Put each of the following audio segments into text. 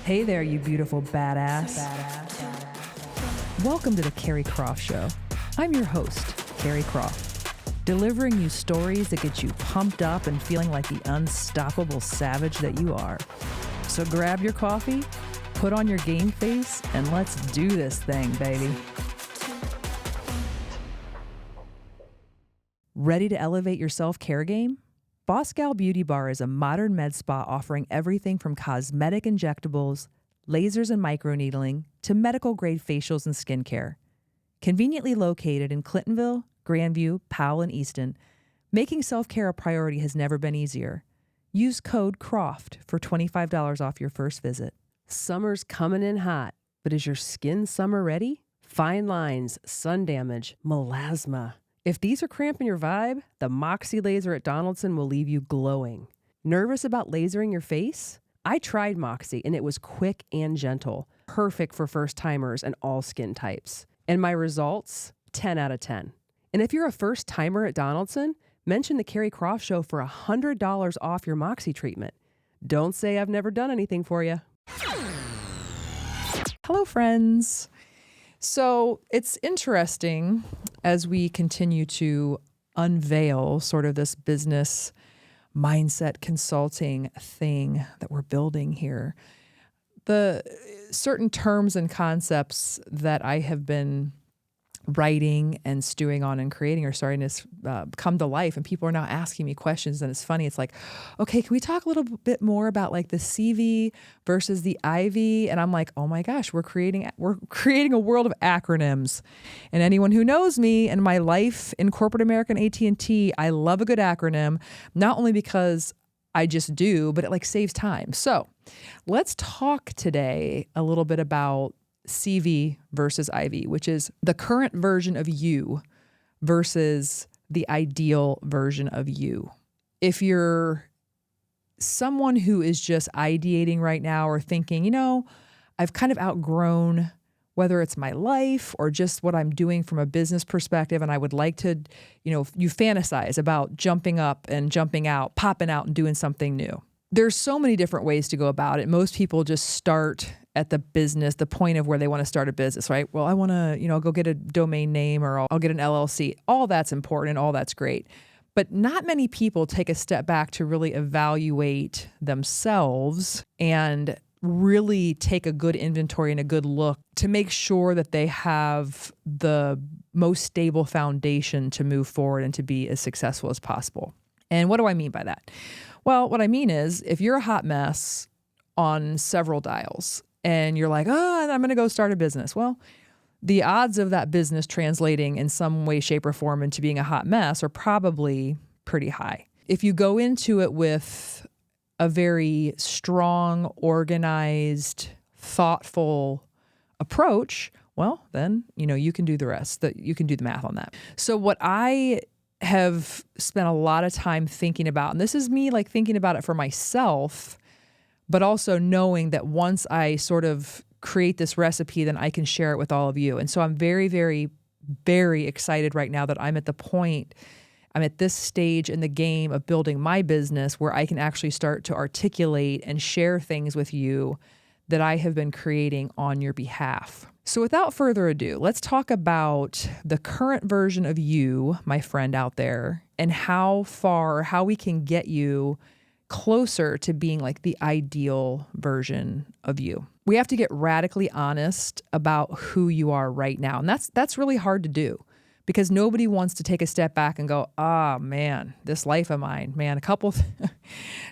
Hey there, you beautiful badass. Welcome to the Carrie Croft Show. I'm your host, Carrie Croft, delivering you stories that get you pumped up and feeling like the unstoppable savage that you are. So grab your coffee, put on your game face, and let's do this thing, baby. Ready to elevate your self-care game? Boss Gal Beauty Bar is a modern med spa offering everything from cosmetic injectables, lasers and microneedling, to medical-grade facials and skincare. Conveniently located in Clintonville, Grandview, Powell, and Easton, making self-care a priority has never been easier. Use code CROFT for $25 off your first visit. Summer's coming in hot, but is your skin summer ready? Fine lines, sun damage, melasma. If these are cramping your vibe, the Moxie laser at Donaldson will leave you glowing. Nervous about lasering your face? I tried Moxie and it was quick and gentle, perfect for first-timers and all skin types. And my results? 10 out of 10. And if you're a first-timer at Donaldson, mention the Carrie Croft Show for $100 off your Moxie treatment. Don't say I've never done anything for you. Hello, friends. So it's interesting as we continue to unveil sort of this business mindset consulting thing that we're building here. The certain terms and concepts that I have been writing and stewing on and creating are starting to come to life, and people are now asking me questions. And it's funny. It's like, okay, can we talk a little bit more about like the CV versus the IV? And I'm like, oh my gosh, we're creating a world of acronyms. And anyone who knows me and my life in corporate America and AT&T, I love a good acronym, not only because I just do, but it like saves time. So let's talk today a little bit about CV versus IV, which is the current version of you versus the ideal version of you. If you're someone who is just ideating right now or thinking, I've kind of outgrown whether it's my life or just what I'm doing from a business perspective, and I would like to, you fantasize about jumping up and jumping out, popping out and doing something new. There's so many different ways to go about it. Most people just start at the point of where they want to start a business, right? Well, I want to, go get a domain name, or I'll get an LLC. All that's important and all that's great. But not many people take a step back to really evaluate themselves and really take a good inventory and a good look to make sure that they have the most stable foundation to move forward and to be as successful as possible. And what do I mean by that? Well, what I mean is, if you're a hot mess on several dials and you're like, I'm going to go start a business. Well, the odds of that business translating in some way, shape, or form into being a hot mess are probably pretty high. If you go into it with a very strong, organized, thoughtful approach, well, then, you can do the rest. You can do the math on that. So what I have spent a lot of time thinking about, and this is me like thinking about it for myself, but also knowing that once I sort of create this recipe, then I can share it with all of you. And so I'm very, very, very excited right now that I'm at this stage in the game of building my business where I can actually start to articulate and share things with you that I have been creating on your behalf. So without further ado, let's talk about the current version of you, my friend out there, and how we can get you closer to being like the ideal version of you. We have to get radically honest about who you are right now. And that's really hard to do, because nobody wants to take a step back and go, man, this life of mine, man, a couple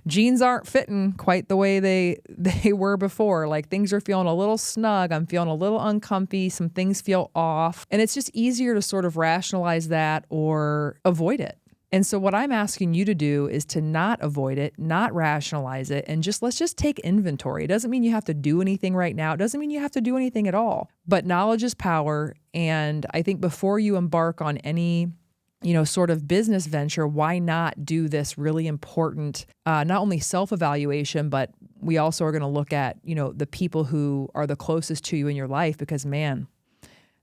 jeans aren't fitting quite the way they were before. Like, things are feeling a little snug. I'm feeling a little uncomfy. Some things feel off. And it's just easier to sort of rationalize that or avoid it. And so what I'm asking you to do is to not avoid it, not rationalize it, and let's just take inventory. It doesn't mean you have to do anything right now. It doesn't mean you have to do anything at all. But knowledge is power. And I think before you embark on any, sort of business venture, why not do this really important, not only self-evaluation, but we also are going to look at, the people who are the closest to you in your life, because man,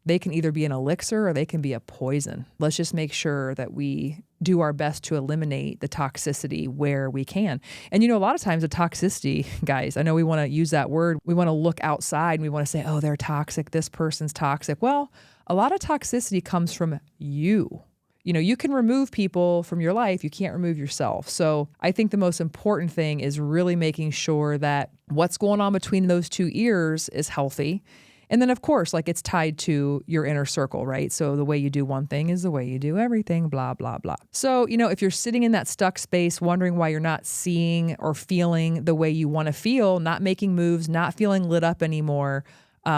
They can either be an elixir or they can be a poison. Let's just make sure that we do our best to eliminate the toxicity where we can. And a lot of times the toxicity, guys, I know we want to use that word. We want to look outside and we want to say, oh, they're toxic. This person's toxic. Well, a lot of toxicity comes from you. You can remove people from your life. You can't remove yourself. So I think the most important thing is really making sure that what's going on between those two ears is healthy. And then, of course, it's tied to your inner circle, right? So the way you do one thing is the way you do everything, blah, blah, blah. So, if you're sitting in that stuck space, wondering why you're not seeing or feeling the way you want to feel, not making moves, not feeling lit up anymore,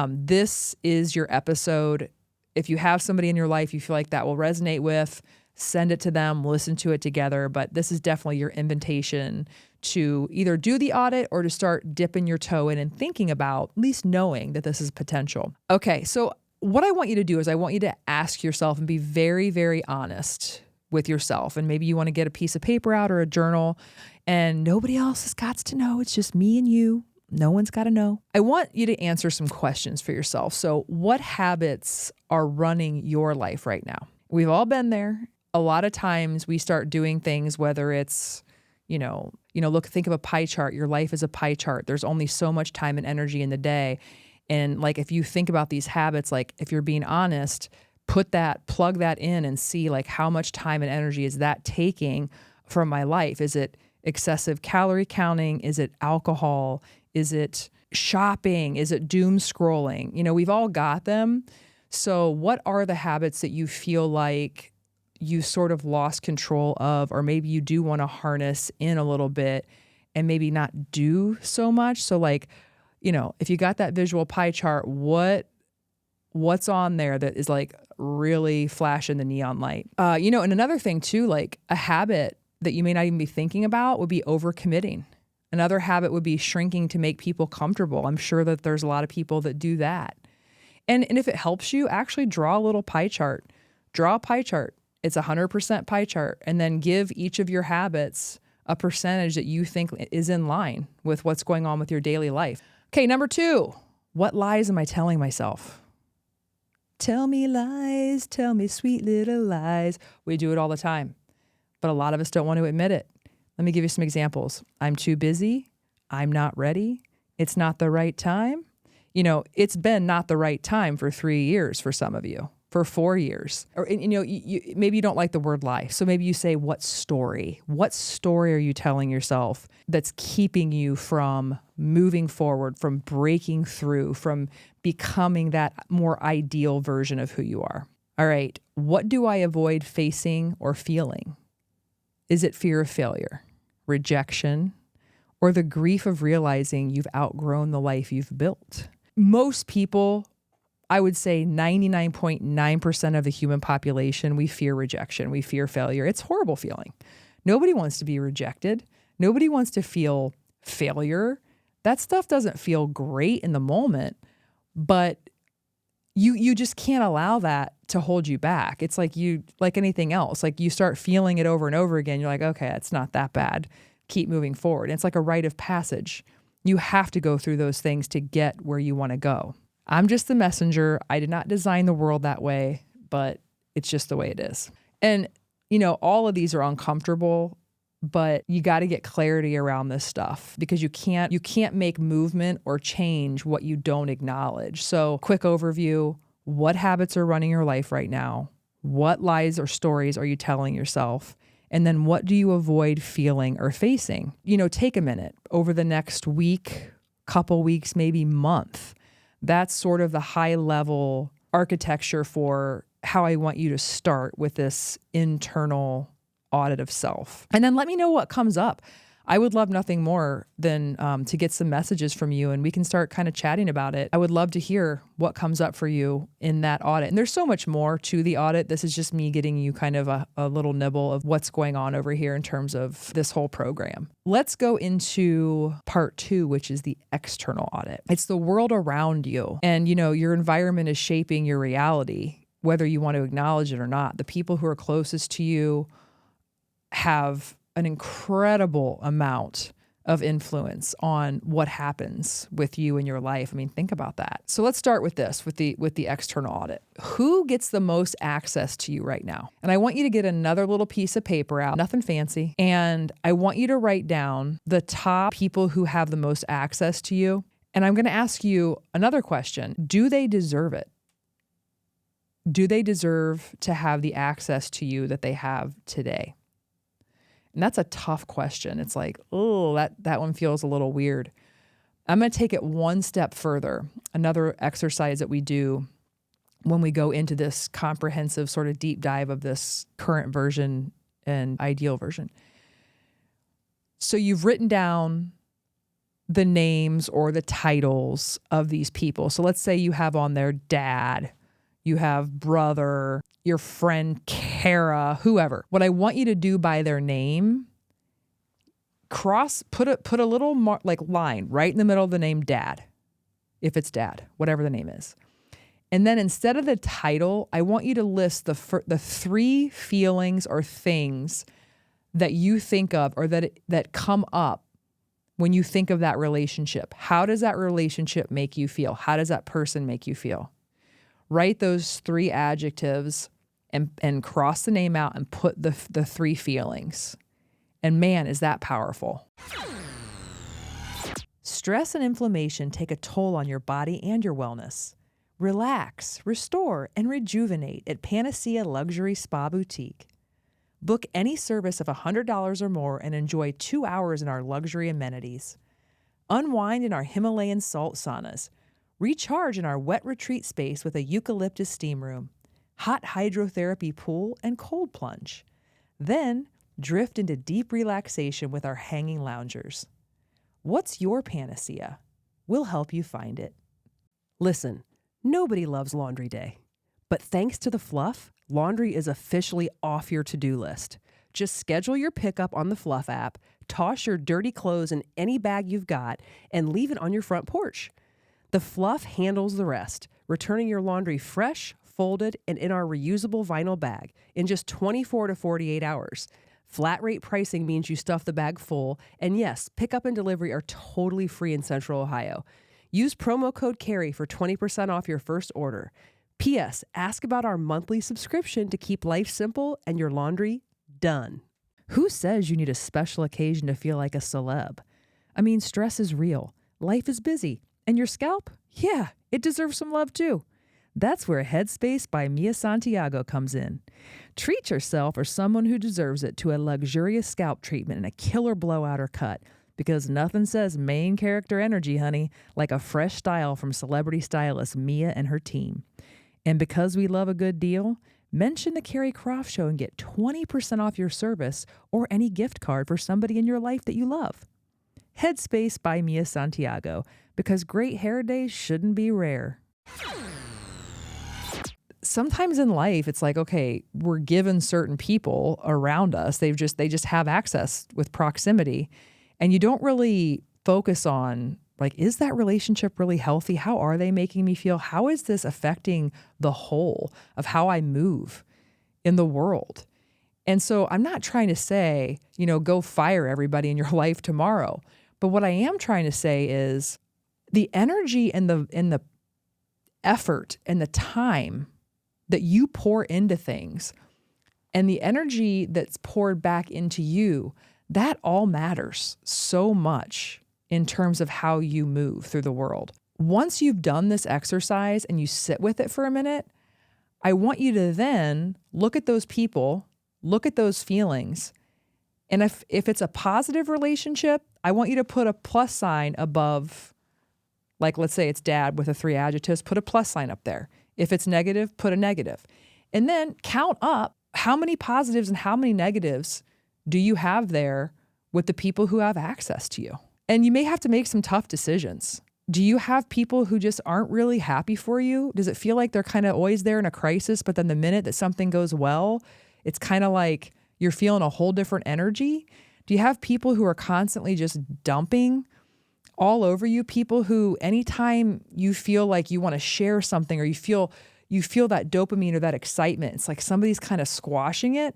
this is your episode. If you have somebody in your life you feel like that will resonate with, send it to them, listen to it together. But this is definitely your invitation to either do the audit or to start dipping your toe in and thinking about, at least knowing that this is potential. Okay, so what I want you to do is I want you to ask yourself and be very, very honest with yourself. And maybe you want to get a piece of paper out or a journal, and nobody else has got to know. It's just me and you. No one's got to know. I want you to answer some questions for yourself. So what habits are running your life right now? We've all been there. A lot of times we start doing things, whether it's, think of a pie chart. Your life is a pie chart. There's only so much time and energy in the day. And if you think about these habits, if you're being honest, plug that in and see how much time and energy is that taking from my life? Is it excessive calorie counting? Is it alcohol? Is it shopping? Is it doom scrolling? We've all got them. So what are the habits that you feel like you sort of lost control of, or maybe you do want to harness in a little bit and maybe not do so much? So if you got that visual pie chart, what's on there that is really flashing the neon light? And another thing too, a habit that you may not even be thinking about would be overcommitting. Another habit would be shrinking to make people comfortable. I'm sure that there's a lot of people that do that. And if it helps you, actually draw a little pie chart. Draw a pie chart. It's 100% pie chart. And then give each of your habits a percentage that you think is in line with what's going on with your daily life. Okay, number 2, what lies am I telling myself? Tell me lies, tell me sweet little lies. We do it all the time, but a lot of us don't want to admit it. Let me give you some examples. I'm too busy. I'm not ready. It's not the right time. It's been not the right time for 3 years for some of you, for 4 years. Or, maybe you don't like the word lie. So maybe you say, what story? What story are you telling yourself that's keeping you from moving forward, from breaking through, from becoming that more ideal version of who you are? All right. What do I avoid facing or feeling? Is it fear of failure, rejection, or the grief of realizing you've outgrown the life you've built? Most people, I would say 99.9% of the human population, we fear rejection. We fear failure. It's a horrible feeling. Nobody wants to be rejected. Nobody wants to feel failure. That stuff doesn't feel great in the moment, but you just can't allow that to hold you back. It's like anything else. You start feeling it over and over again. You're like, okay, it's not that bad. Keep moving forward. And it's like a rite of passage. You have to go through those things to get where you want to go. I'm just the messenger. I did not design the world that way, but it's just the way it is. And, all of these are uncomfortable, but you got to get clarity around this stuff because you can't make movement or change what you don't acknowledge. So quick overview, what habits are running your life right now? What lies or stories are you telling yourself? And then what do you avoid feeling or facing? Take a minute over the next week, couple weeks, maybe month. That's sort of the high level architecture for how I want you to start with this internal audit of self. And then let me know what comes up. I would love nothing more than to get some messages from you and we can start kind of chatting about it. I would love to hear what comes up for you in that audit. And there's so much more to the audit. This is just me getting you kind of a little nibble of what's going on over here in terms of this whole program. Let's go into part 2, which is the external audit. It's the world around you. And, your environment is shaping your reality, whether you want to acknowledge it or not. The people who are closest to you have an incredible amount of influence on what happens with you in your life. I mean, think about that. So let's start with this, with the external audit. Who gets the most access to you right now? And I want you to get another little piece of paper out, nothing fancy. And I want you to write down the top people who have the most access to you. And I'm going to ask you another question. Do they deserve it? Do they deserve to have the access to you that they have today? And that's a tough question. It's like, oh, that one feels a little weird. I'm going to take it one step further. Another exercise that we do when we go into this comprehensive sort of deep dive of this current version and ideal version. So you've written down the names or the titles of these people. So let's say you have on there dad, you have brother, your friend Kara, whoever. What I want you to do by their name, put a little line right in the middle of the name dad, if it's dad, whatever the name is. And then instead of the title, I want you to list the three feelings or things that you think of or that come up when you think of that relationship. How does that relationship make you feel? How does that person make you feel? Write those three adjectives and cross the name out and put the three feelings. And man, is that powerful. Stress and inflammation take a toll on your body and your wellness. Relax, restore, and rejuvenate at Panacea Luxury Spa Boutique. Book any service of $100 or more and enjoy 2 hours in our luxury amenities. Unwind in our Himalayan salt saunas. Recharge in our wet retreat space with a eucalyptus steam room, hot hydrotherapy pool, and cold plunge. Then drift into deep relaxation with our hanging loungers. What's your panacea? We'll help you find it. Listen, nobody loves laundry day. But thanks to the Fluff, laundry is officially off your to-do list. Just schedule your pickup on the Fluff app, toss your dirty clothes in any bag you've got, and leave it on your front porch. The Fluff handles the rest, returning your laundry fresh, folded, and in our reusable vinyl bag in just 24 to 48 hours. Flat rate pricing means you stuff the bag full, and yes, pickup and delivery are totally free in Central Ohio. Use promo code CARRY for 20% off your first order. P.S. Ask about our monthly subscription to keep life simple and your laundry done. Who says you need a special occasion to feel like a celeb? I mean, stress is real. Life is busy. And your scalp? Yeah, it deserves some love too. That's where Headspace by Mia Santiago comes in. Treat yourself or someone who deserves it to a luxurious scalp treatment and a killer blowout or cut, because nothing says main character energy, honey, like a fresh style from celebrity stylist Mia and her team. And because we love a good deal, mention the Carrie Croft Show and get 20% off your service or any gift card for somebody in your life that you love. Headspace by Mia Santiago, because great hair days shouldn't be rare. Sometimes in life, it's like, okay, we're given certain people around us. They just have access with proximity, and you don't really focus on, like, is that relationship really healthy? How are they making me feel? How is this affecting the whole of how I move in the world? And so I'm not trying to say, go fire everybody in your life tomorrow. But what I am trying to say is the energy and the effort and the time that you pour into things and the energy that's poured back into you, that all matters so much in terms of how you move through the world. Once you've done this exercise and you sit with it for a minute, I want you to then look at those people, look at those feelings. And if it's a positive relationship, I want you to put a plus sign above, like let's say it's dad with the three adjectives, put a plus sign up there. If it's negative, put a negative. And then count up how many positives and how many negatives do you have there with the people who have access to you. And you may have to make some tough decisions. Do you have people who just aren't really happy for you? Does it feel like they're kind of always there in a crisis, but then the minute that something goes well, it's kind of like you're feeling a whole different energy? Do you have people who are constantly just dumping all over you? People who anytime you feel like you want to share something or you feel that dopamine or that excitement, it's like somebody's kind of squashing it.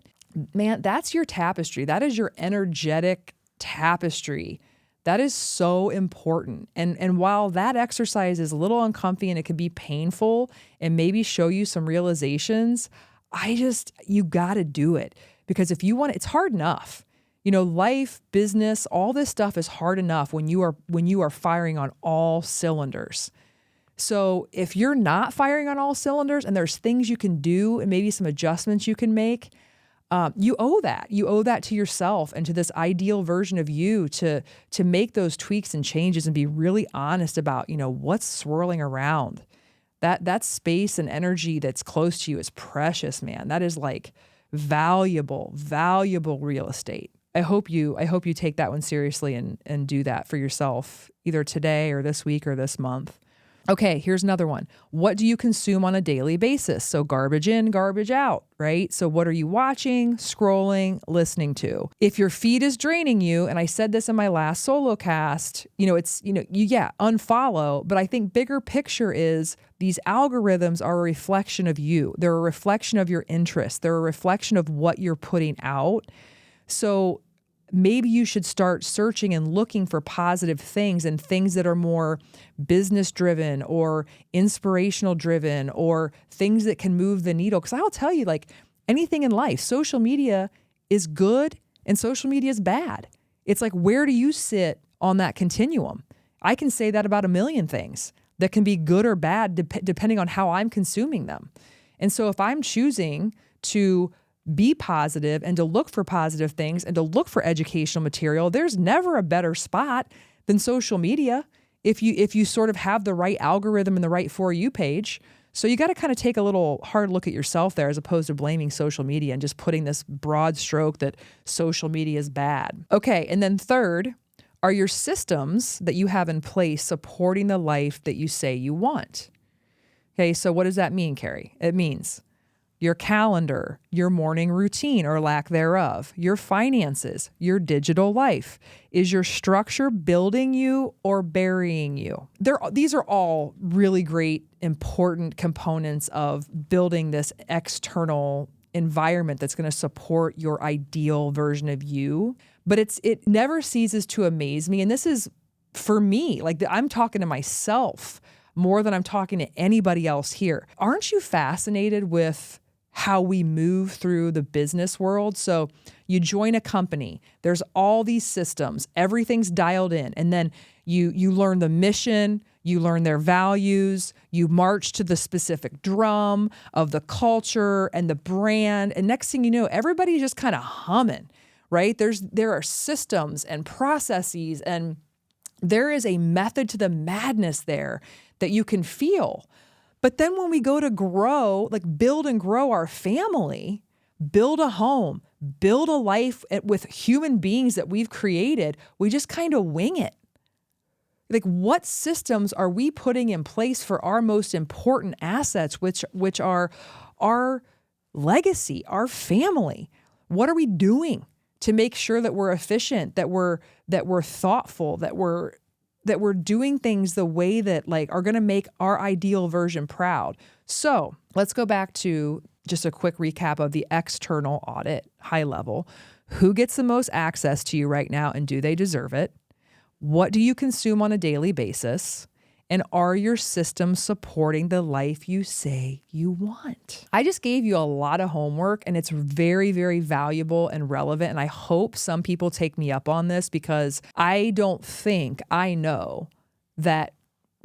Man, that's your tapestry. That is your energetic tapestry That is so important. And while that exercise is a little uncomfy and it can be painful and maybe show you some realizations, you got to do it, because if you want, it's hard enough. Life, business, all this stuff is hard enough when you are firing on all cylinders. So if you're not firing on all cylinders and there's things you can do and maybe some adjustments you can make, you owe that. You owe that to yourself and to this ideal version of you to make those tweaks and changes and be really honest about, what's swirling around. That space and energy that's close to you is precious, man. That is like valuable real estate. I hope you take that one seriously and do that for yourself either today or this week or this month. Okay, here's another one. What do you consume on a daily basis? So garbage in, garbage out, right? So what are you watching, scrolling, listening to? If your feed is draining you, and I said this in my last solocast, unfollow. But I think bigger picture is these algorithms are a reflection of you. They're a reflection of your interests. They're a reflection of what you're putting out. So maybe you should start searching and looking for positive things and things that are more business driven or inspirational driven or things that can move the needle. Because I'll tell you, like anything in life, social media is good and social media is bad. It's like, where do you sit on that continuum? I can say that about a million things that can be good or bad depending on how I'm consuming them. And so if I'm choosing to be positive and to look for positive things and to look for educational material, there's never a better spot than social media if you sort of have the right algorithm and the right For You page. So you got to kind of take a little hard look at yourself there, as opposed to blaming social media and just putting this broad stroke that social media is bad. Okay, and then third, are your systems that you have in place supporting the life that you say you want? Okay, so what does that mean, Carrie? It means your calendar, your morning routine or lack thereof, your finances, your digital life. Is your structure building you or burying you? These are all really great, important components of building this external environment that's going to support your ideal version of you. But it never ceases to amaze me. And this is for me, like I'm talking to myself more than I'm talking to anybody else here. Aren't you fascinated with how we move through the business world? So you join a company, there's all these systems, everything's dialed in, and then you learn the mission, you learn their values, you march to the specific drum of the culture and the brand, and next thing you know, everybody's just kind of humming, right? There are systems and processes, and there is a method to the madness there that you can feel. But then when we go to grow, like build and grow our family, build a home, build a life with human beings that we've created, we just kind of wing it. Like, what systems are we putting in place for our most important assets, which are our legacy, our family? What are we doing to make sure that we're efficient, that we're thoughtful, that we're doing things the way that like are going to make our ideal version proud? So let's go back to just a quick recap of the external audit, high level. Who gets the most access to you right now, and do they deserve it? What do you consume on a daily basis? And are your systems supporting the life you say you want? I just gave you a lot of homework, and it's very, very valuable and relevant. And I hope some people take me up on this, because I don't think I know that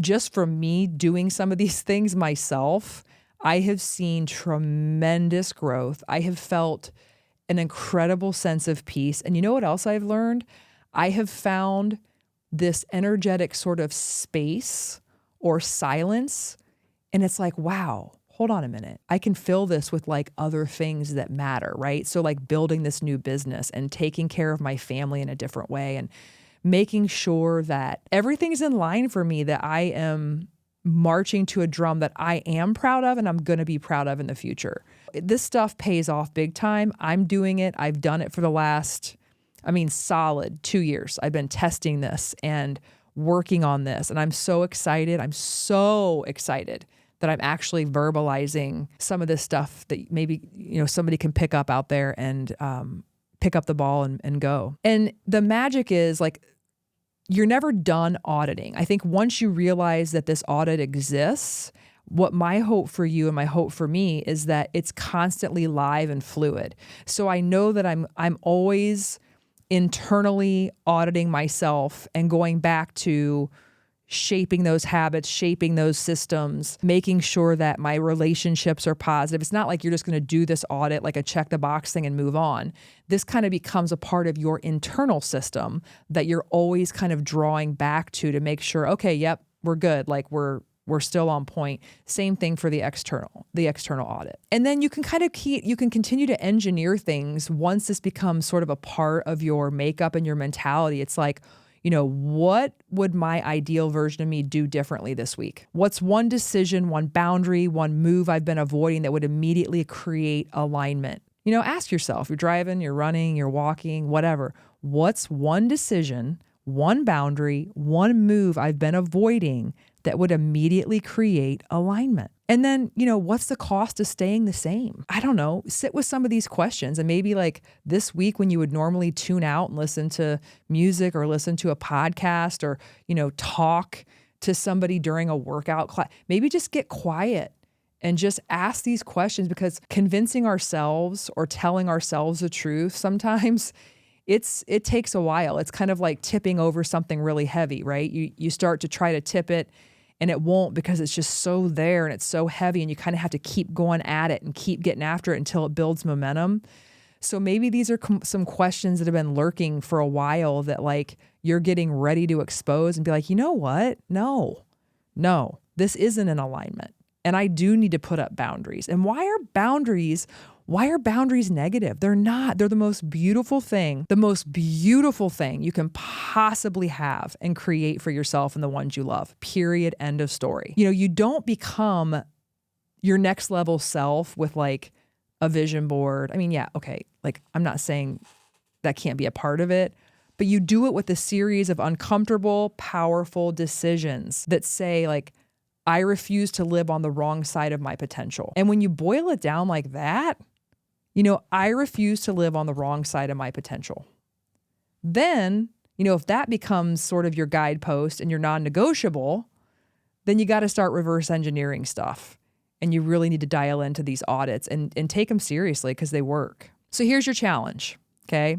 just from me doing some of these things myself, I have seen tremendous growth. I have felt an incredible sense of peace. And you know what else I've learned? I have found this energetic sort of space or silence. And it's like, wow, hold on a minute. I can fill this with like other things that matter, right? So like building this new business and taking care of my family in a different way and making sure that everything's in line for me, that I am marching to a drum that I am proud of and I'm going to be proud of in the future. This stuff pays off big time. I'm doing it. I've done it for the last, solid 2 years. I've been testing this and working on this, and I'm so excited. I'm so excited that I'm actually verbalizing some of this stuff that maybe, somebody can pick up out there and pick up the ball and go. And the magic is like, you're never done auditing. I think once you realize that this audit exists, what my hope for you and my hope for me is that it's constantly live and fluid. So I know that I'm always internally auditing myself and going back to shaping those habits, shaping those systems, making sure that my relationships are positive. It's not like you're just going to do this audit like a check the box thing and move on. This kind of becomes a part of your internal system that you're always kind of drawing back to make sure, okay, yep, we're good. Like we're still on point. Same thing for the external audit. And then you can you can continue to engineer things once this becomes sort of a part of your makeup and your mentality. It's like, what would my ideal version of me do differently this week? What's one decision, one boundary, one move I've been avoiding that would immediately create alignment? Ask yourself, you're driving, you're running, you're walking, whatever. What's one decision, one boundary, one move I've been avoiding that would immediately create alignment? And then, what's the cost of staying the same? I don't know. Sit with some of these questions, and maybe like this week when you would normally tune out and listen to music or listen to a podcast or, talk to somebody during a workout class, maybe just get quiet and just ask these questions, because convincing ourselves or telling ourselves the truth sometimes it takes a while. It's kind of like tipping over something really heavy, right? You start to try to tip it and it won't, because it's just so there and it's so heavy, and you kind of have to keep going at it and keep getting after it until it builds momentum. So maybe these are some questions that have been lurking for a while that like you're getting ready to expose and be like, you know what? No, this isn't in alignment. And I do need to put up boundaries. And why are boundaries negative? They're not. They're the most beautiful thing you can possibly have and create for yourself and the ones you love. Period. End of story. You don't become your next level self with like a vision board. I mean, yeah, okay. Like, I'm not saying that can't be a part of it, but you do it with a series of uncomfortable, powerful decisions that say like, I refuse to live on the wrong side of my potential. And when you boil it down like that, I refuse to live on the wrong side of my potential. Then, if that becomes sort of your guidepost and your non-negotiable, then you got to start reverse engineering stuff. And you really need to dial into these audits and take them seriously, because they work. So here's your challenge, okay?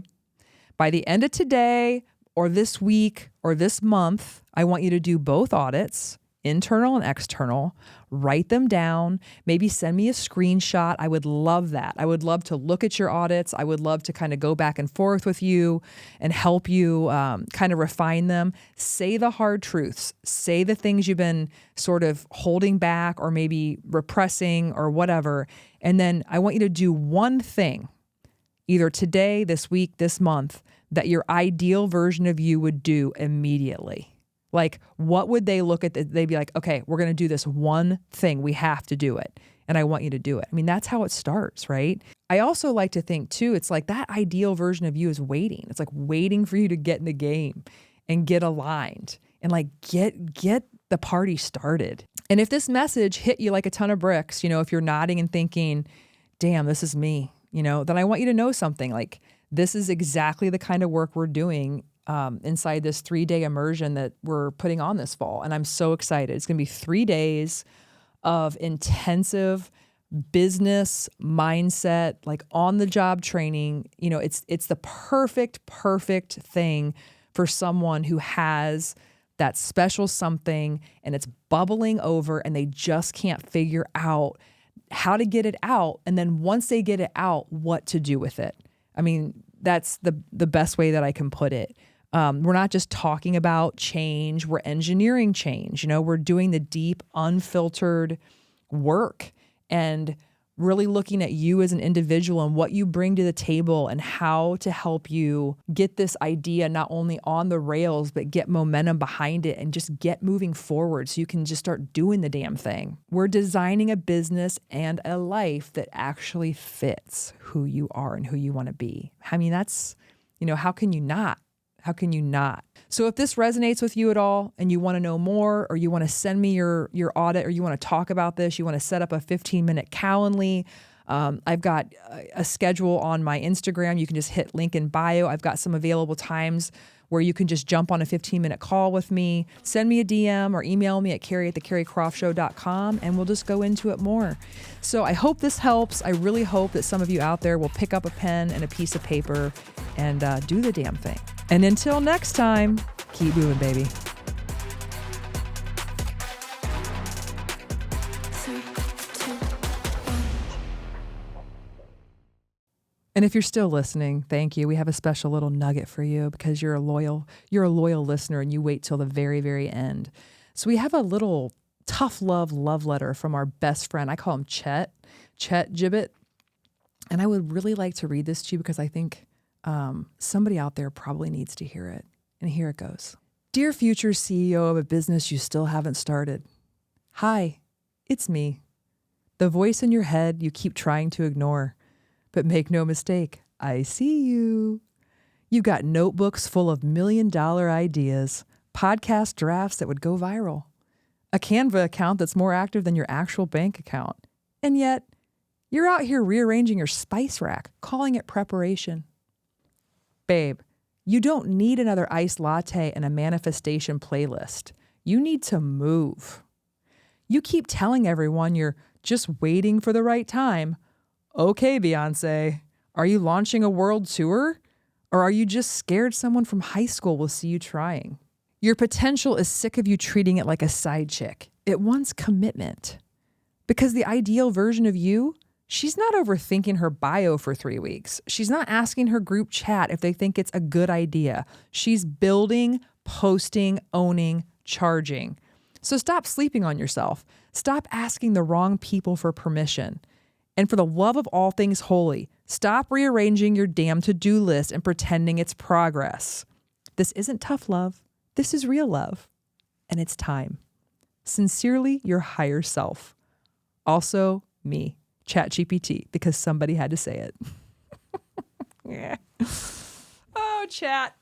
By the end of today or this week or this month, I want you to do both audits, internal and external. Write them down. Maybe send me a screenshot. I would love that. I would love to look at your audits. I would love to kind of go back and forth with you and help you kind of refine them. Say the hard truths. Say the things you've been sort of holding back or maybe repressing or whatever. And then I want you to do one thing, either today, this week, this month, that your ideal version of you would do immediately. Like, what would they look at? They'd be like, okay, we're going to do this one thing. We have to do it. And I want you to do it. I mean, that's how it starts, right? I also like to think too, it's like that ideal version of you is waiting. It's like waiting for you to get in the game and get aligned and like get the party started. And if this message hit you like a ton of bricks, if you're nodding and thinking, damn, this is me, then I want you to know something. Like, this is exactly the kind of work we're doing inside this 3-day immersion that we're putting on this fall. And I'm so excited. It's going to be 3 days of intensive business mindset, like on the job training. It's the perfect thing for someone who has that special something and it's bubbling over and they just can't figure out how to get it out. And then once they get it out, what to do with it. I mean, that's the best way that I can put it. We're not just talking about change, we're engineering change. We're doing the deep, unfiltered work and really looking at you as an individual and what you bring to the table and how to help you get this idea not only on the rails, but get momentum behind it and just get moving forward so you can just start doing the damn thing. We're designing a business and a life that actually fits who you are and who you want to be. I mean, that's, how can you not? How can you not? So if this resonates with you at all and you want to know more, or you want to send me your audit, or you want to talk about this, you want to set up a 15-minute Calendly, I've got a schedule on my Instagram. You can just hit link in bio. I've got some available times where you can just jump on a 15-minute call with me, send me a DM or email me at carrie@thecarriecroftshow.com, and we'll just go into it more. So I hope this helps. I really hope that some of you out there will pick up a pen and a piece of paper and do the damn thing. And until next time, keep moving, baby. And if you're still listening, thank you. We have a special little nugget for you because you're a loyal listener and you wait till the very, very end. So we have a little tough love letter from our best friend. I call him Chet Gibbet. And I would really like to read this to you because I think somebody out there probably needs to hear it. And here it goes. Dear future CEO of a business you still haven't started. Hi, it's me. The voice in your head you keep trying to ignore. But make no mistake, I see you. You've got notebooks full of $1 million ideas, podcast drafts that would go viral, a Canva account that's more active than your actual bank account. And yet, you're out here rearranging your spice rack, calling it preparation. Babe, you don't need another iced latte and a manifestation playlist. You need to move. You keep telling everyone you're just waiting for the right time. Okay, Beyonce, are you launching a world tour? Or are you just scared someone from high school will see you trying? Your potential is sick of you treating it like a side chick. It wants commitment. Because the ideal version of you, she's not overthinking her bio for 3 weeks. She's not asking her group chat if they think it's a good idea. She's building, posting, owning, charging. So stop sleeping on yourself. Stop asking the wrong people for permission. And for the love of all things holy, stop rearranging your damn to-do list and pretending it's progress. This isn't tough love. This is real love. And it's time. Sincerely, your higher self. Also, me, ChatGPT, because somebody had to say it. Yeah. Oh, chat.